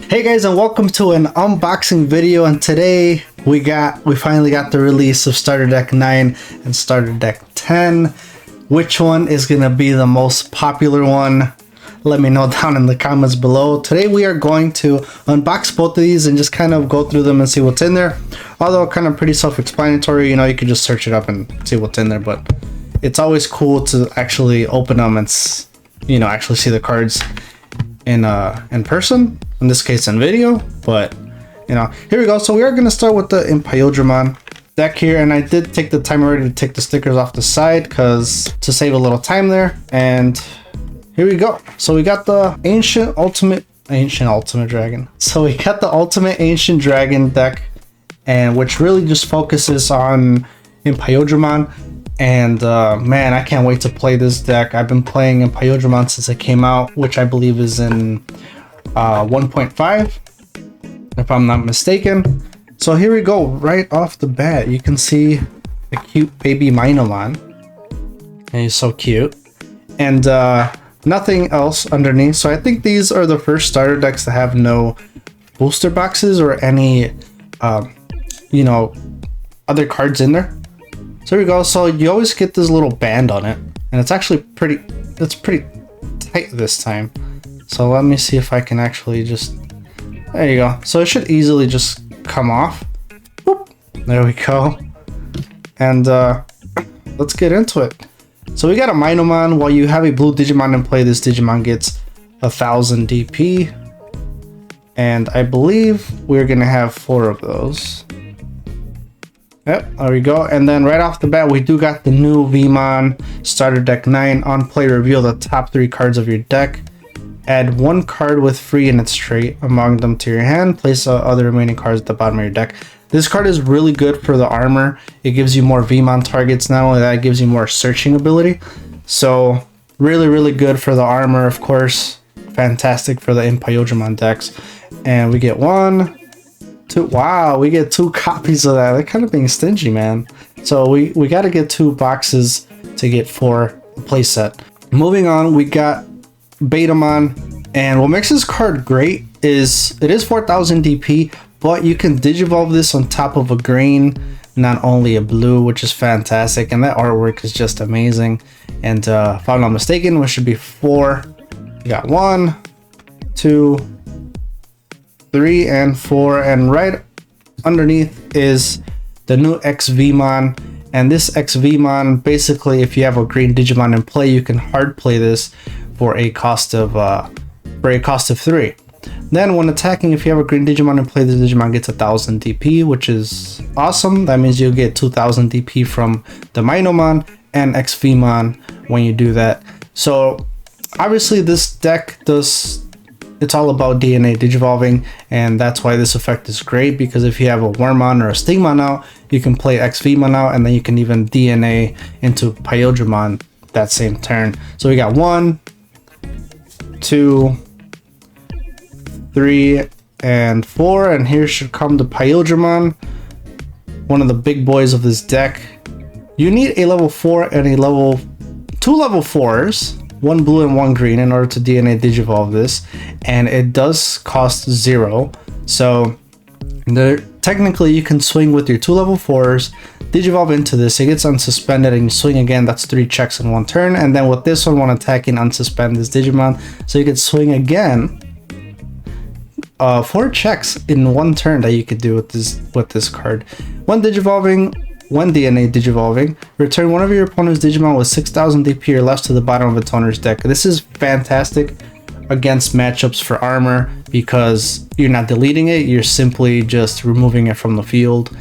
Hey guys, and welcome to an unboxing video, and today we finally got the release of Starter Deck 9 and Starter Deck 10. Which one is gonna be the most popular one? Let me know down in the comments below. Today we are going to unbox both of these and just kind of go through them and see what's in there. Although kind of pretty self-explanatory, you know, you could just search it up and see what's in there, but it's always cool to actually open them and actually see the cards in person, in this case in video. But here we go. So we are going to start with the Wizardmon deck here, and I did take the time already to take the stickers off the side because to save a little time there. And here we go. So we got the ancient ultimate dragon. So we got the ultimate ancient dragon deck, and which really just focuses on Wizardmon. And man, I can't wait to play this deck. I've been playing Wizardmon since it came out, which I believe is in 1.5, if I'm not mistaken. So here we go. Right off the bat, you can see a cute baby Betamon, and he's so cute. And nothing else underneath. So I think these are the first starter decks to have no booster boxes or any other cards in there. So here we go. So you always get this little band on it, and it's actually pretty tight this time. So let me see if I can actually there you go. So it should easily just come off. Whoop. There we go. And let's get into it. So we got a Betamon. While you have a blue Digimon in play, this Digimon gets 1000 DP. And I believe we're gonna have 4 of those. Yep, there we go. And then right off the bat, we do got the new Vmon Starter Deck 9. On play, reveal the top 3 cards of your deck. Add 1 card with free in its trait among them to your hand. Place the other remaining cards at the bottom of your deck. This card is really good for the armor. It gives you more Vmon targets. Not only that, it gives you more searching ability. So really good for the armor, of course. Fantastic for the Wizardmon decks. And we get 1, 2. Wow, we get 2 copies of that. They're kind of being stingy, man. So we got to get 2 boxes to get 4 playset. Moving on, we got Betamon, and what makes this card great is it is 4000 DP, but you can digivolve this on top of a green, not only a blue, which is fantastic, and that artwork is just amazing. And if I'm not mistaken, we should be 4. We got 1, 2, 3, and 4, and right underneath is the new Vmon. And this Vmon, basically, if you have a green Digimon in play, you can hard play this for a cost of 3. Then when attacking, if you have a green Digimon in play, this Digimon gets 1000 DP, which is awesome. That means you'll get 2000 DP from the Betamon and Vmon when you do that. So obviously this deck it's all about DNA digivolving, and that's why this effect is great, because if you have a Wormmon or a Stingmon out, you can play Vmon out, and then you can even DNA into Wizardmon that same turn. So we got 1, 2, 3, and 4, and here should come the Wizardmon, one of the big boys of this deck. You need a level 4 and two level 4s, 1 blue and 1 green, in order to DNA digivolve this, and it does cost 0. So technically you can swing with your 2 level 4s, digivolve into this, it gets unsuspended, and you swing again. That's 3 checks in 1 turn. And then with this one, when attacking, unsuspend this Digimon, so you could swing again. 4 checks in 1 turn that you could do with this card. When DNA digivolving, return one of your opponent's Digimon with 6000 DP or less to the bottom of its owner's deck. This is fantastic against matchups for armor, because you're not deleting it, you're simply just removing it from the field.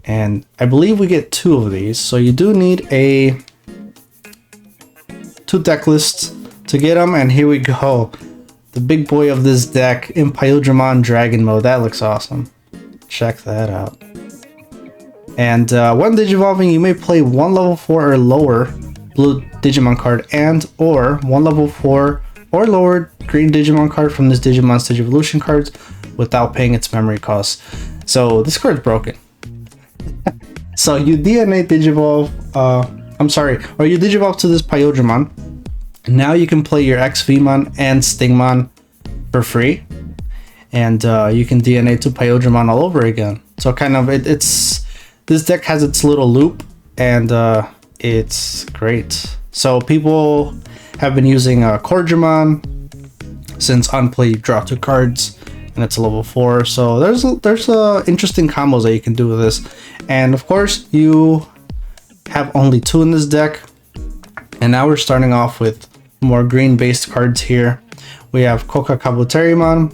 And I believe we get 2 of these, so you do need 2 deck lists to get them. And here we go, the big boy of this deck, Wizardmon Dragon Mode. That looks awesome. Check that out. And when digivolving, you may play 1 level 4 or lower blue Digimon card or 1 level 4 or lower green Digimon card from this Digimon's Digivolution cards without paying its memory costs. So this card's broken. So you DNA digivolve, or you digivolve to this Wizardmon. Now you can play your Vmon and Stingmon for free. and you can DNA to Quagmon all over again. So kind of it's this deck has its little loop, and it's great. So people have been using Quagmon since Unplay, you draw 2 cards, and it's a level 4. So there's interesting combos that you can do with this, and of course you have only 2 in this deck. And now we're starting off with more green-based cards here. We have Sukaimon.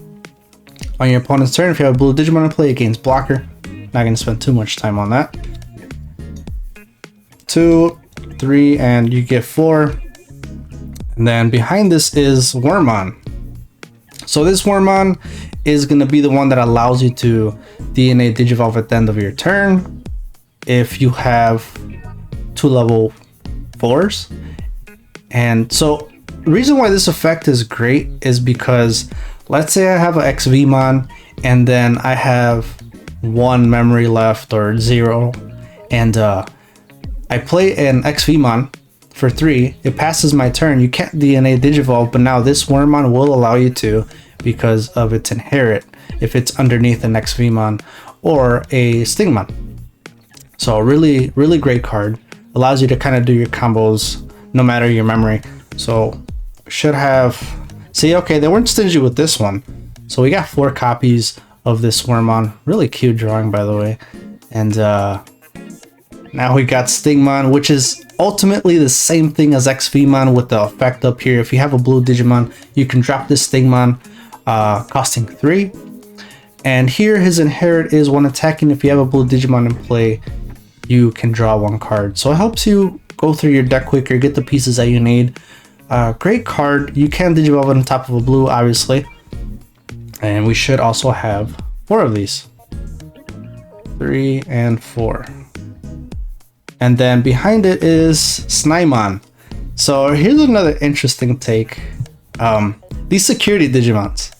On your opponent's turn, if you have a blue Digimon in play, it gains blocker. Not going to spend too much time on that. 2, 3, and you get 4. And then behind this is Vmon. So this Vmon is going to be the one that allows you to DNA Digivolve at the end of your turn if you have 2 level 4s. And so the reason why this effect is great is because let's say I have an Vmon and then I have 1 memory left or 0, and I play an Vmon for 3, it passes my turn, you can't DNA Digivolve, but now this Vmon will allow you to because of its inherit if it's underneath an Vmon or a Stingmon. So really great card, allows you to kind of do your combos no matter your memory. So should have, see, okay, they weren't stingy with this one. So we got 4 copies of this Vmon. Really cute drawing, by the way. And now we got Stingmon, which is ultimately the same thing as Vmon with the effect up here. If you have a blue Digimon, you can drop this Stingmon, costing 3. And here his inherit is when attacking, if you have a blue Digimon in play, you can draw 1 card. So it helps you go through your deck quicker, get the pieces that you need. Great card. You can Digivolve on top of a blue, obviously. And we should also have 4 of these. 3 and 4. And then behind it is Sukaimon. So here's another interesting take. These security Digimons.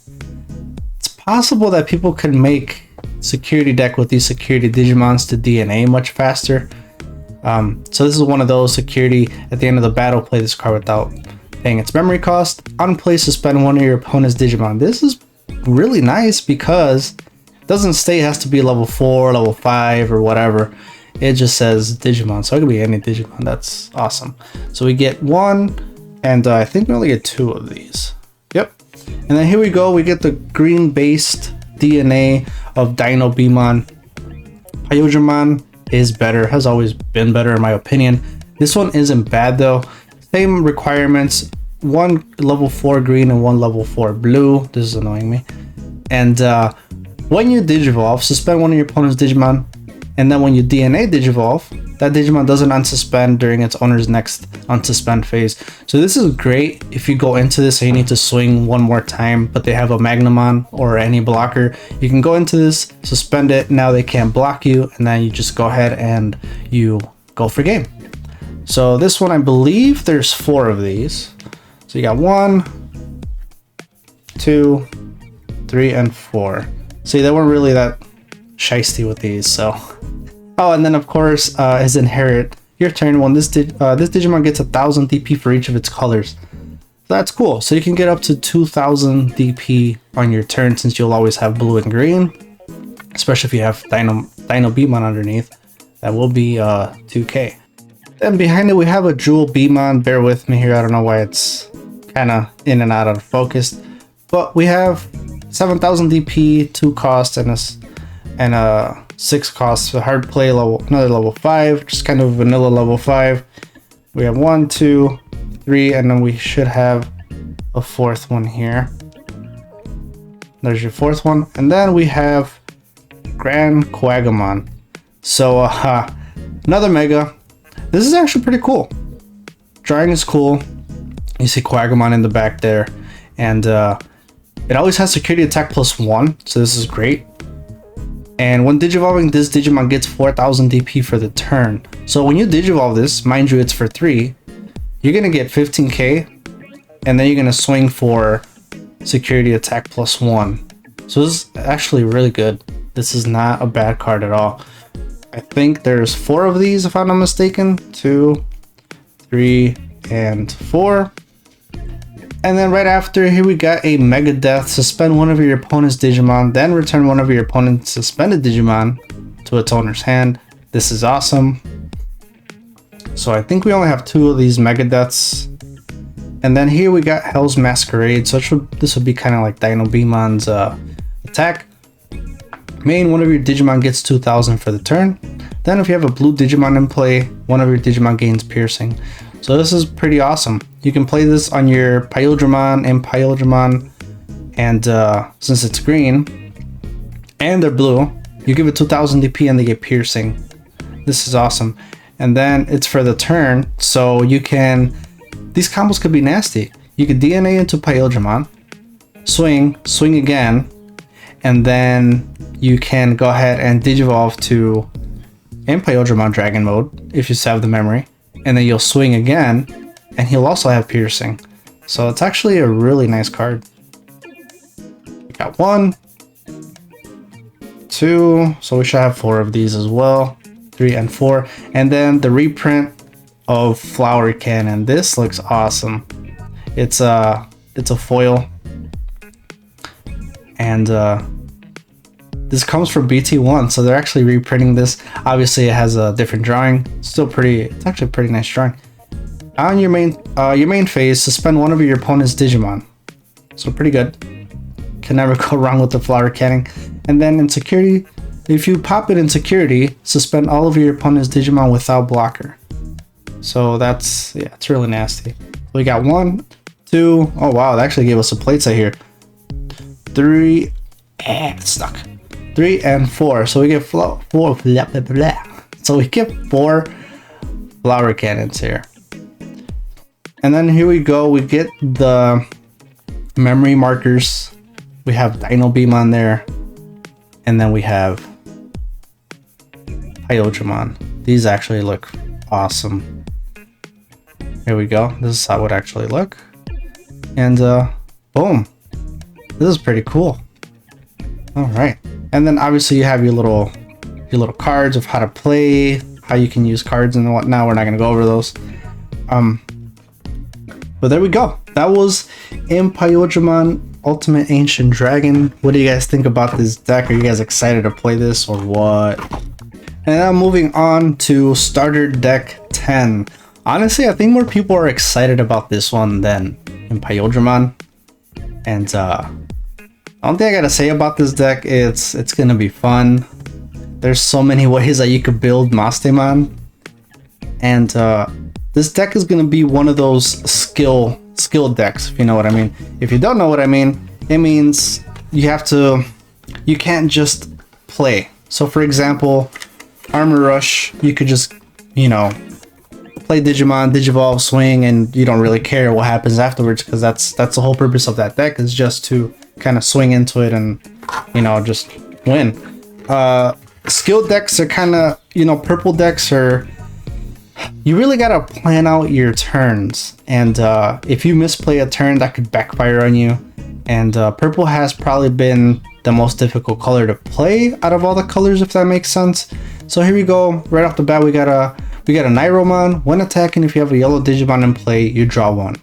It's possible that people could make security deck with these security Digimons to DNA much faster. So this is one of those security. At the end of the battle, play this card without paying its memory cost. On play, suspend 1 of your opponent's Digimon. This is really nice because it doesn't say it has to be level 4, level 5, or whatever. It just says Digimon, so it could be any Digimon. That's awesome. So we get 1, and I think we only get 2 of these. Yep. And then here we go. We get the green-based DNA of Dino Betamon. Quagmon is better, has always been better in my opinion. This one isn't bad though. Same requirements, 1 level 4 green and 1 level 4 blue. This is annoying me. And when you Digivolve, suspend 1 of your opponent's Digimon, and then when you DNA Digivolve, that Digimon doesn't unsuspend during its owner's next unsuspend phase. So this is great if you go into this and you need to swing 1 more time, but they have a Magnamon or any blocker. You can go into this, suspend it, now they can't block you, and then you just go ahead and you go for game. So this one, I believe there's 4 of these. So you got 1, 2, 3, and 4. See, they weren't really that shiesty with these, so. Oh, and then of course, his inherit. Your turn, when this Digimon gets 1000 DP for each of its colors. That's cool. So you can get up to 2000 DP on your turn, since you'll always have blue and green. Especially if you have Dino Betamon underneath. That will be 2k. Then behind it we have a Jewel Vmon. Bear with me here, I don't know why it's kind of in and out of focus. But we have 7000 DP, 2 cost, and a 6 cost. So hard play level, another level 5, just kind of vanilla level 5. We have 1, 2, 3, and then we should have a 4th one here. There's your 4th one, and then we have Grand Quagmon. So another mega. This is actually pretty cool. Drawing is cool. You see Quagmon in the back there, and it always has security attack +1, so this is great. And when Digivolving, this Digimon gets 4000 DP for the turn. So when you Digivolve this, mind you, it's for 3, you're gonna get 15k, and then you're gonna swing for security attack +1. So this is actually really good. This is not a bad card at all. I think there's 4 of these, if I'm not mistaken. 2, 3, and 4. And then right after, here we got a Mega Death. Suspend one of your opponent's Digimon, then return one of your opponent's suspended Digimon to its owner's hand. This is awesome. So I think we only have 2 of these Mega Deaths. And then here we got Hell's Masquerade. So this would be kind of like Dino Bemon's attack. Main, one of your Digimon gets 2,000 for the turn. Then if you have a blue Digimon in play, one of your Digimon gains piercing. So this is pretty awesome. You can play this on your Pyodramon and Pyodramon, and since it's green and they're blue, you give it 2,000 DP and they get piercing. This is awesome. And then it's for the turn, so you can, these combos could be nasty. You could DNA into Pyodramon, swing again, and then you can go ahead and Digivolve to in Pyodramon Dragon mode if you still have the memory, and then you'll swing again, and he'll also have piercing. So it's actually a really nice card. We got 1, 2, so we should have 4 of these as well. 3 and 4, and then the reprint of Flower Cannon. This looks awesome. It's a foil, and this comes from BT1, so they're actually reprinting this. Obviously, it has a different drawing. Still pretty. It's actually a pretty nice drawing. On your main phase, suspend one of your opponent's Digimon. So pretty good. Can never go wrong with the Flower Cannon. And then in security, if you pop it in security, suspend all of your opponent's Digimon without blocker. So that's, yeah, it's really nasty. We got 1, 2, oh wow, that actually gave us a playset here. 3, it's stuck. 3 and 4, so we get 4, blah, blah, blah. So we get 4 Flower Cannons here. And then here we go, we get the memory markers. We have Dino Beamon there, and then we have Pyodramon. These actually look awesome. Here we go. This is how it would actually look. And boom. This is pretty cool. All right. And then obviously you have your little cards of how to play, how you can use cards and whatnot. We're not gonna go over those. But there we go. That was Pyodramon Ultimate Ancient Dragon. What do you guys think about this deck? Are you guys excited to play this or what? And now moving on to Starter Deck 10. Honestly, I think more people are excited about this one than Pyodramon. And I don't think I gotta say about this deck, it's gonna be fun. There's so many ways that you could build Bastiman. And this deck is gonna be one of those skill decks, if you know what I mean. If you don't know what I mean, it means you can't just play. So for example, Armor Rush, you could just, you know, play Digimon, Digivolve, swing, and you don't really care what happens afterwards, because that's the whole purpose of that deck, is just to kind of swing into it and, you know, just win. Skill decks are kind of, you know, purple decks are, you really gotta plan out your turns, and if you misplay a turn, that could backfire on you. And purple has probably been the most difficult color to play out of all the colors, if that makes sense. So here we go. Right off the bat, we got a Nyromon. When attacking, if you have a yellow Digimon in play, you draw 1.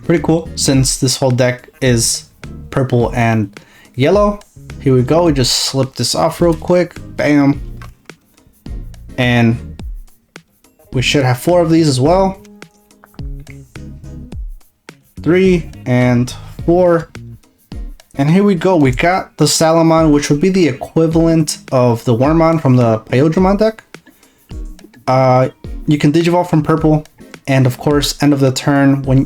Pretty cool, since this whole deck is purple and yellow. Here we go. We just slip this off real quick. Bam. And we should have 4 of these as well. 3 and 4. And here we go. We got the Salamon, which would be the equivalent of the Wormmon from the Pyodramon deck. You can Digivolve from purple. And of course, end of the turn, when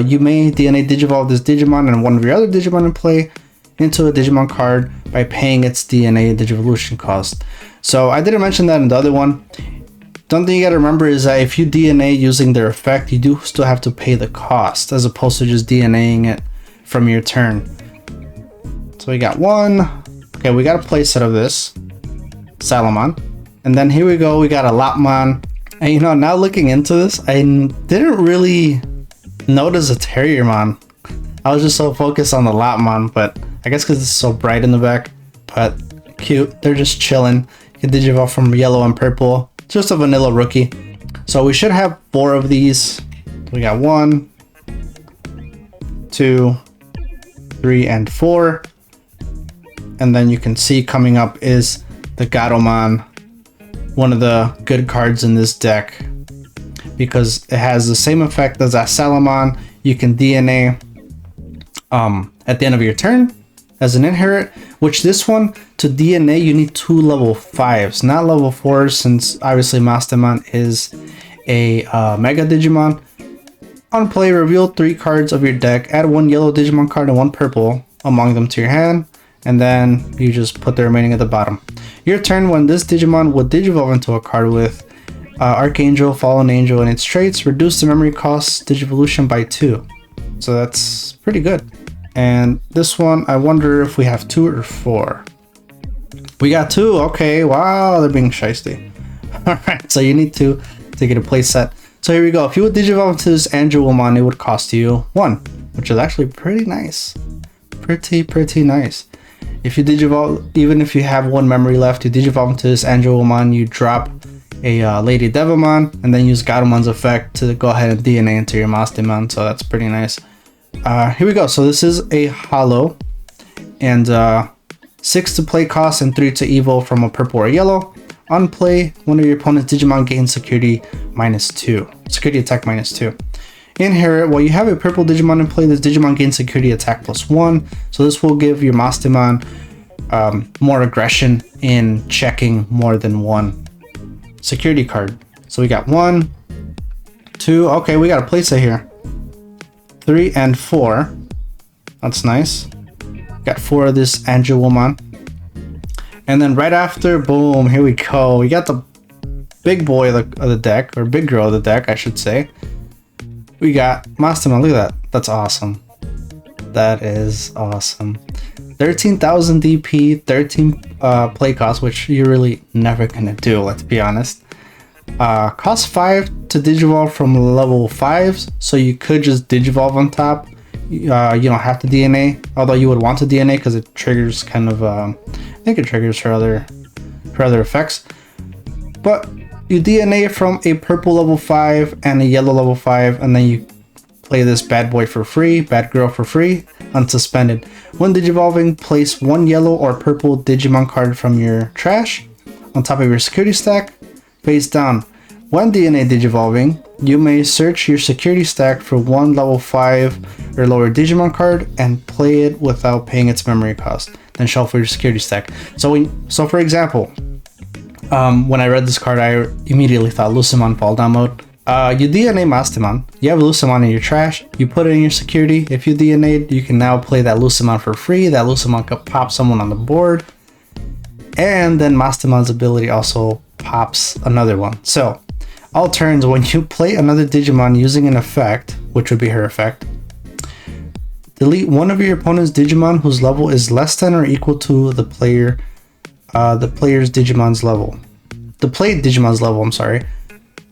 you may DNA Digivolve this Digimon and one of your other Digimon in play into a Digimon card by paying its DNA Digivolution cost. So I didn't mention that in the other one. One thing you gotta remember is that if you DNA using their effect, you do still have to pay the cost, as opposed to just DNAing it from your turn. So we got 1. Okay, we got a playset of this Salamon. And then here we go, we got a Lopmon. And you know, now looking into this, I didn't really notice a Terriermon. I was just so focused on the Lopmon, but I guess because it's so bright in the back. But cute, they're just chilling. You can Digivolve from yellow and purple. Just a vanilla rookie. So we should have 4 of these. We got 1, 2, 3, and 4. And then you can see coming up is the Betamon, one of the good cards in this deck, because it has the same effect as Salamon. You can DNA at the end of your turn as an inherit, which this one, to DNA you need 2 level 5s, not level 4s, since obviously Bastiman is a Mega Digimon. On play, reveal 3 cards of your deck, add 1 yellow Digimon card and 1 purple among them to your hand, and then you just put the remaining at the bottom. Your turn, when this Digimon would digivolve into a card with Archangel, Fallen Angel, and its traits, reduce the memory cost Digivolution by 2. So that's pretty good. And this one, I wonder if we have 2 or 4. We got 2, okay, wow, they're being shiesty. Alright, so you need 2 to get a playset. So here we go. If you would digivolve into this Angelomon, it would cost you 1, which is actually pretty nice. Pretty nice. If you digivolve, even if you have 1 memory left, you digivolve into this Angelomon, you drop a Lady Devamon, and then use Gatomon's effect to go ahead and DNA into your Bastiman, so that's pretty nice. Here we go. So this is a holo, and 6 to play cost and 3 to evo from a purple or yellow. On play, one of your opponent's Digimon gains security -2. Security attack -2. Inherit, while you have a purple Digimon in play, this Digimon gains security attack +1. So this will give your Bastiman more aggression in checking more than 1 security card. So we got 1, 2, okay, we got a playset here. 3 and 4. That's nice. Got 4 of this Angelomon. And then right after, boom, here we go. We got the big boy of the deck, or big girl of the deck, I should say. We got Bastiman. Look at that. That's awesome. That is awesome. 13,000 DP, 13 play cost, which you're really never gonna do, let's be honest. Cost 5 to digivolve from level 5s, so you could just digivolve on top. You don't have to DNA, although you would want to DNA because it triggers kind of, I think it triggers for other effects. But you DNA from a purple level 5 and a yellow level 5, and then you play this bad boy for free, bad girl for free, unsuspended. When digivolving, place 1 yellow or purple Digimon card from your trash on top of your security stack, face down. When DNA digivolving, you may search your security stack for 1 level 5 or lower Digimon card and play it without paying its memory cost. Then shuffle your security stack. So for example, when I read this card, I immediately thought Lucemon fall down mode. You DNA Bastiman, you have Lucemon in your trash, you put it in your security. If you DNA'd, you can now play that Lucemon for free. That Lucemon could pop someone on the board. And then Bastiman's ability also pops another one. So, all turns, when you play another Digimon using an effect, which would be her effect, delete one of your opponent's Digimon whose level is less than or equal to the player's Digimon's level. The played Digimon's level, I'm sorry.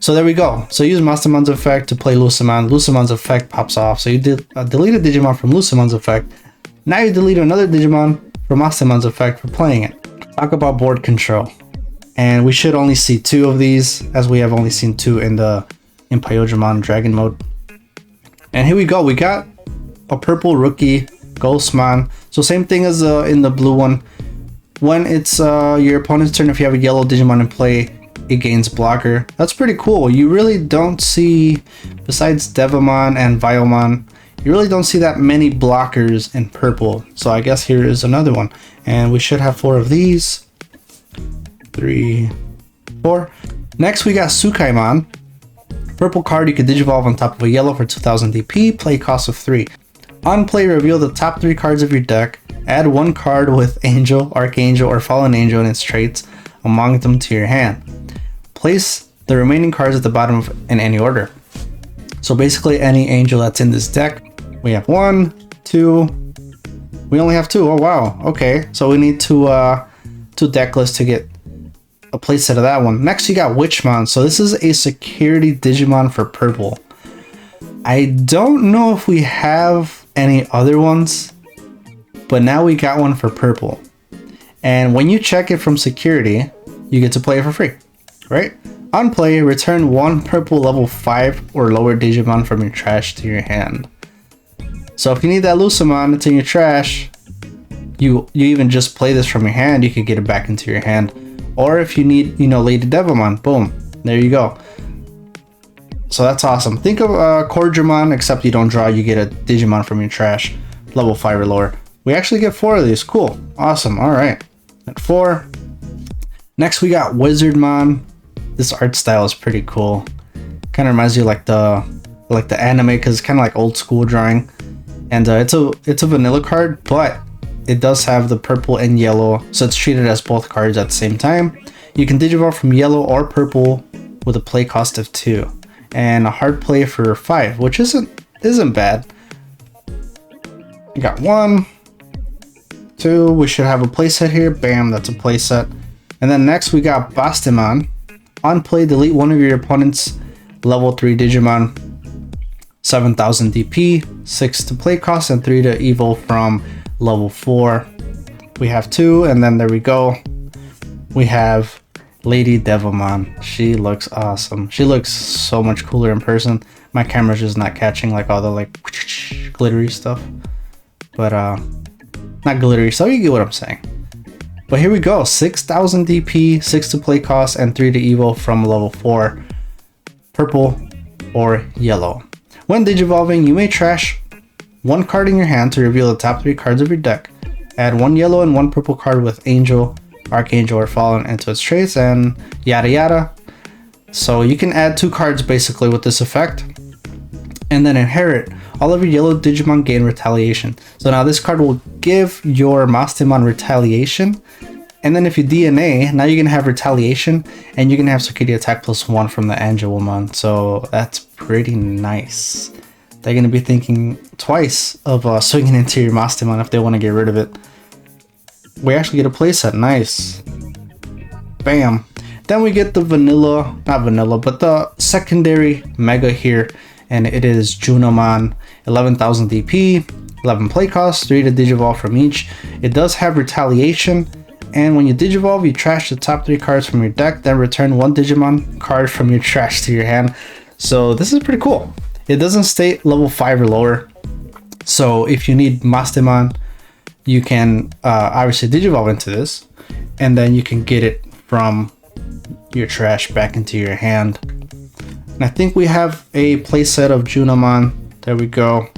So there we go. So use Bastiman's effect to play Lucemon. Lucemon's effect pops off. So you delete a Digimon from Lucemon's effect. Now you delete another Digimon from Bastiman's effect for playing it. Talk about board control. And we should only see 2 of these, as we have only seen 2 in Pyojimon Dragon mode. And here we go. We got a purple rookie Ghostmon. So same thing as in the blue one. When it's your opponent's turn, if you have a yellow Digimon in play, it gains blocker. That's pretty cool. You really don't see, besides Devamon and Vmon, you really don't see that many blockers in purple. So I guess here is another one. And we should have 4 of these. 3, 4. Next we got Sukaimon. Purple card, you can digivolve on top of a yellow for 2000 DP, play cost of 3. On play, reveal the top 3 cards of your deck. Add 1 card with Angel, Archangel, or Fallen Angel in its traits among them to your hand. Place the remaining cards at the bottom in any order. So basically any Angel that's in this deck. We have 1, 2. We only have 2. Oh wow. Okay. So we need 2 deck lists to get a playset of that one. Next you got Witchmon. So this is a security Digimon for purple. I don't know if we have any other ones, but now we got one for purple. And when you check it from security, you get to play it for free, right? On play, return 1 purple level 5 or lower Digimon from your trash to your hand. So if you need that Lucemon, it's in your trash. You even just play this from your hand, you could get it back into your hand. Or if you need, you know, Lady Devamon, boom, there you go. So that's awesome. Think of Quagmon, except you don't draw, you get a Digimon from your trash, level 5 or lower. We actually get 4 of these. Cool, awesome. All right, at 4. Next we got Wizardmon. This art style is pretty cool. Kind of reminds you of like the anime, because it's kind of like old school drawing. And it's a vanilla card, but it does have the purple and yellow, so it's treated as both cards at the same time. You can Digivolve from yellow or purple with a play cost of 2 and a hard play for 5, which isn't bad. You got 1, 2. We should have a playset here. Bam, that's a playset. And then next we got Bastiman. On play, delete one of your opponent's level 3 Digimon. 7,000 DP, 6 to play cost, and 3 to evolve from level 4. We have 2, and then there we go. We have Lady Devamon. She looks awesome. She looks so much cooler in person. My camera's just not catching like all the like glittery stuff. But not glittery, so you get what I'm saying. But here we go. 6,000 DP, 6 to play cost, and 3 to evolve from level 4. Purple or yellow. When digivolving, you may trash 1 card in your hand to reveal the top 3 cards of your deck. Add 1 yellow and 1 purple card with Angel, Archangel, or Fallen into its traits, and yada yada. So you can add 2 cards basically with this effect. And then inherit. All of your yellow Digimon gain Retaliation. So now this card will give your Bastiman Retaliation. And then if you DNA, now you're going to have Retaliation, and you're going to have Security Attack +1 from the Angelomon. So that's pretty nice. They're going to be thinking twice of swinging into your Bastiman if they want to get rid of it. We actually get a playset. Nice. Bam. Then we get the vanilla, not vanilla, but the secondary mega here. And it is Junimon. 11,000 DP, 11 play cost, 3 to Digivolve from each. It does have Retaliation. And when you Digivolve, you trash the top 3 cards from your deck, then return 1 Digimon card from your trash to your hand. So this is pretty cool. It doesn't state level 5 or lower. So if you need Bastiman, you can obviously Digivolve into this, and then you can get it from your trash back into your hand. And I think we have a playset of Junimon. There we go.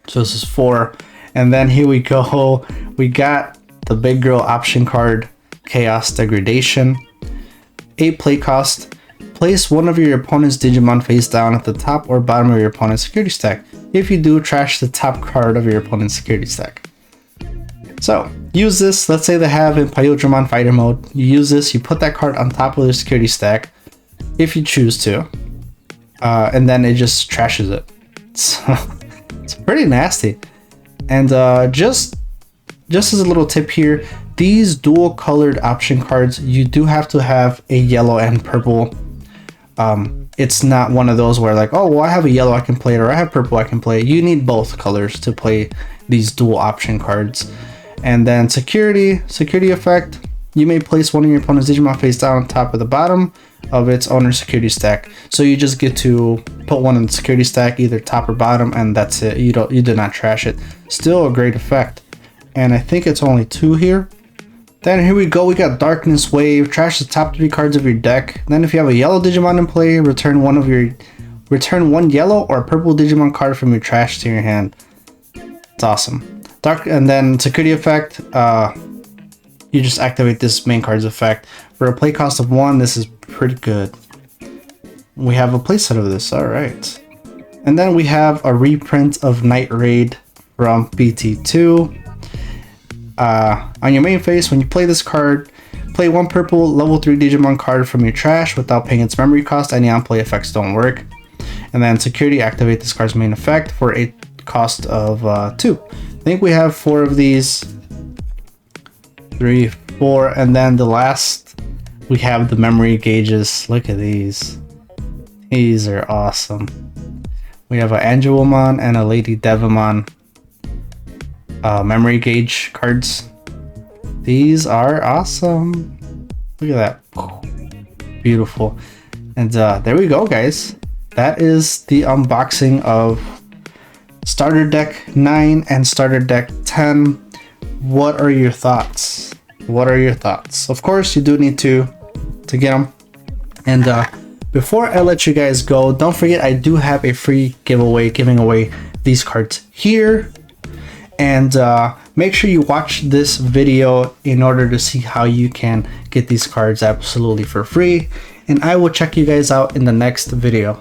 So this is 4. And then here we go. We got the big girl option card, Chaos Degradation. 8 play cost. Place one of your opponent's Digimon face down at the top or bottom of your opponent's security stack. If you do, trash the top card of your opponent's security stack. So, use this. Let's say they have in Pyodramon Fighter mode. You use this, you put that card on top of their security stack, if you choose to. And then it just trashes it. So, it's pretty nasty. And just as a little tip here, these dual colored option cards, you do have to have a yellow and purple. It's not one of those where like, oh, well, I have a yellow, I can play it, or I have purple, I can play it. You need both colors to play these dual option cards. And then security effect, you may place one of your opponent's Digimon face down on top of the bottom of its owner's security stack. So you just get to put one in the security stack, either top or bottom, and that's it. You do not trash it. Still a great effect. And I think it's only 2 here. Then here we go, we got Darkness Wave. Trash the top 3 cards of your deck. Then if you have a yellow Digimon in play, return one yellow or purple Digimon card from your trash to your hand. It's awesome. And then security effect, you just activate this main card's effect. For a play cost of 1, this is pretty good. We have a playset of this, alright. And then we have a reprint of Night Raid from BT2. On your main face, when you play this card, play 1 purple level 3 Digimon card from your trash without paying its memory cost. Any on-play effects don't work. And then security, activate this card's main effect for a cost of 2. I think we have 4 of these. 3, 4, and then the last, we have the memory gauges. Look at these. These are awesome. We have an Angelomon and a Lady Devamon memory gauge cards. These are awesome. Look at that. Beautiful. And there we go, guys. That is the unboxing of Starter Deck 9 and Starter Deck 10. What are your thoughts? What are your thoughts? Of course, you do need to get them. And before I let you guys go, don't forget I do have a free giveaway giving away these cards here. And make sure you watch this video in order to see how you can get these cards absolutely for free. And I will check you guys out in the next video.